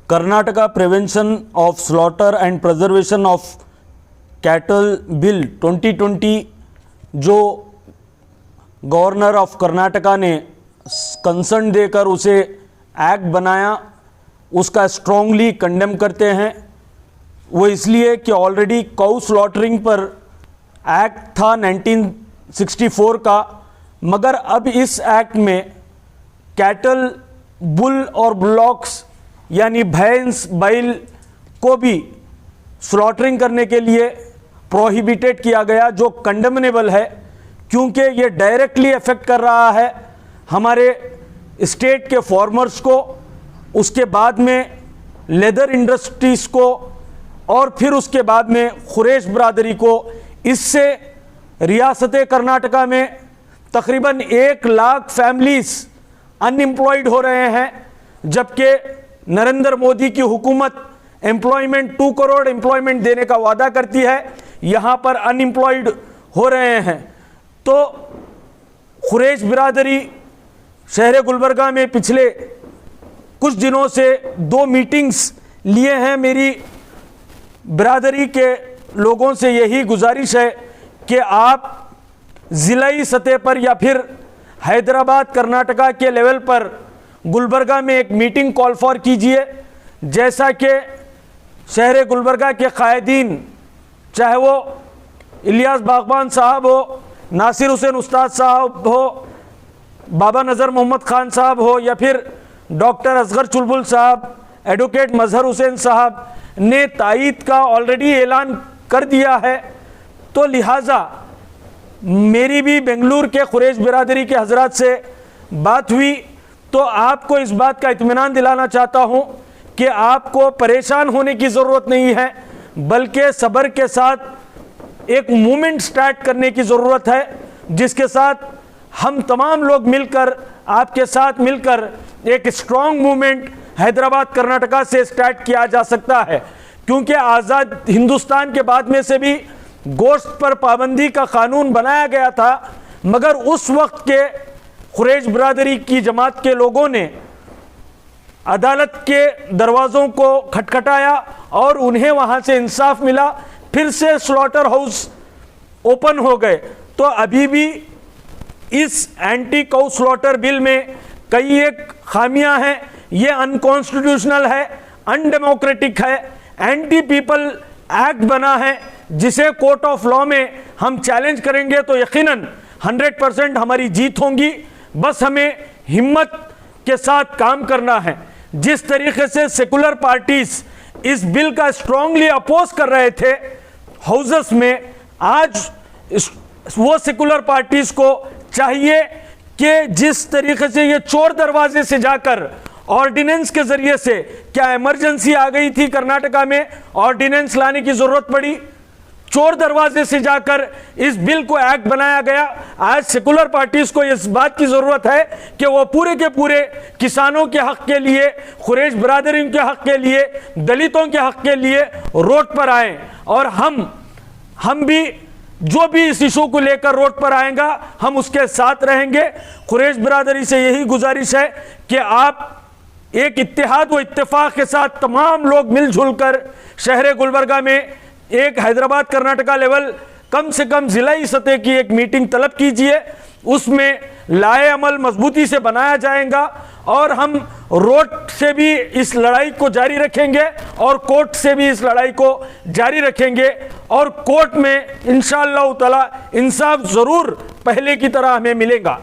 Karnataka prevention of slaughter and preservation of cattle bill 2020 जो governor of Karnataka ने concern देकर उसे एक्ट बनाया, उसका स्ट्रांगली कंडेम करते हैं। वो इसलिए कि ऑलरेडी काउ स्लॉटरिंग पर एक्ट था 1964 का, मगर अब इस एक्ट में कैटल, बुल और बुलॉक्स यानी भैंस, बैल को भी स्लॉटरिंग करने के लिए प्रोहिबिटेड किया गया, जो कंडेमनेबल है क्योंकि ये डायरेक्टली इफेक्ट कर रहा है हमारे स्टेट के फार्मर्स को, उसके बाद में लेदर इंडस्ट्रीज़ को और फिर उसके बाद में खुरेश बरादरी को। इससे रियासत कर्नाटका में तकरीबन 1 लाख फैमिलीज अनएम्प्लॉयड हो रहे हैं, जबकि नरेंद्र मोदी की हुकूमत एम्प्लॉयमेंट 2 करोड़ एम्प्लॉयमेंट देने का वादा करती है, यहाँ पर अनएम्प्लॉयड हो रहे हैं। तो खुरेश बिरादरी शहर गुलबर्गा में पिछले कुछ दिनों से 2 मीटिंग्स लिए हैं। मेरी बिरादरी के लोगों से यही गुजारिश है कि आप ज़िलाई सतह पर या फिर हैदराबाद कर्नाटका के लेवल पर गुलबर्गा में एक मीटिंग कॉल फॉर कीजिए, जैसा कि शहर गुलबर्गा के कायदीन, चाहे वो इलियास बागबान साहब हो, नासिर हुसैन उस्ताद साहब हो, बाबा नज़र मोहम्मद ख़ान साहब हो या फिर डॉक्टर असगर चुलबुल साहब, एडवोकेट मजहर हुसैन साहब ने तायीद का ऑलरेडी ऐलान कर दिया है। तो लिहाजा मेरी भी बेंगलुरु के खुरेश बिरादरी के हजरात से बात हुई, तो आपको इस बात का इत्मीनान दिलाना चाहता हूँ कि आपको परेशान होने की ज़रूरत नहीं है, बल्कि सब्र के साथ एक मूवमेंट स्टार्ट करने की ज़रूरत है, जिसके साथ हम तमाम लोग मिलकर, आपके साथ मिलकर एक स्ट्रॉन्ग मूवमेंट हैदराबाद कर्नाटका से स्टार्ट किया जा सकता है। क्योंकि आज़ाद हिंदुस्तान के बाद में से भी गोश्त पर पाबंदी का कानून बनाया गया था, मगर उस वक्त के खुरेश बिरादरी की जमात के लोगों ने अदालत के दरवाज़ों को खटखटाया और उन्हें वहाँ से इंसाफ मिला, फिर से स्लॉटर हाउस ओपन हो गए। तो अभी भी इस एंटी काउ स्लॉटर बिल में कई एक खामियां हैं, ये अनकॉन्स्टिट्यूशनल है, अनडेमोक्रेटिक है, एंटी पीपल एक्ट बना है, जिसे कोर्ट ऑफ लॉ में हम चैलेंज करेंगे तो यकीनन 100% हमारी जीत होगी। बस हमें हिम्मत के साथ काम करना है। जिस तरीके से सेकुलर पार्टीज इस बिल का स्ट्रांगली अपोज कर रहे थे हाउसेस में, आज वो सेकुलर पार्टीज को चाहिए कि जिस तरीके से ये चोर दरवाजे से जाकर ऑर्डिनेंस के जरिए से, क्या इमरजेंसी आ गई थी कर्नाटका में, ऑर्डिनेंस लाने की जरूरत पड़ी, चोर दरवाजे से जाकर इस बिल को एक्ट बनाया गया। आज सेकुलर पार्टीज को इस बात की जरूरत है कि वो पूरे के पूरे किसानों के हक के लिए, खुरेश बिरादरी के हक के लिए, दलितों के हक के लिए रोड पर आए। और हम भी जो भी इस इशू को लेकर रोड पर आएगा, हम उसके साथ रहेंगे। खुरेश बिरादरी से यही गुजारिश है कि आप एक इत्तेहाद व इत्तेफाक के साथ तमाम लोग मिलजुल कर शहर गुलबर्गा में एक हैदराबाद कर्नाटका लेवल, कम से कम जिलाई सतह की एक मीटिंग तलब कीजिए। उसमें लाए अमल मजबूती से बनाया जाएगा और हम रोड से भी इस लड़ाई को जारी रखेंगे और कोर्ट से भी इस लड़ाई को जारी रखेंगे। और कोर्ट में इंशाअल्लाह ताला इंसाफ ज़रूर पहले की तरह हमें मिलेगा।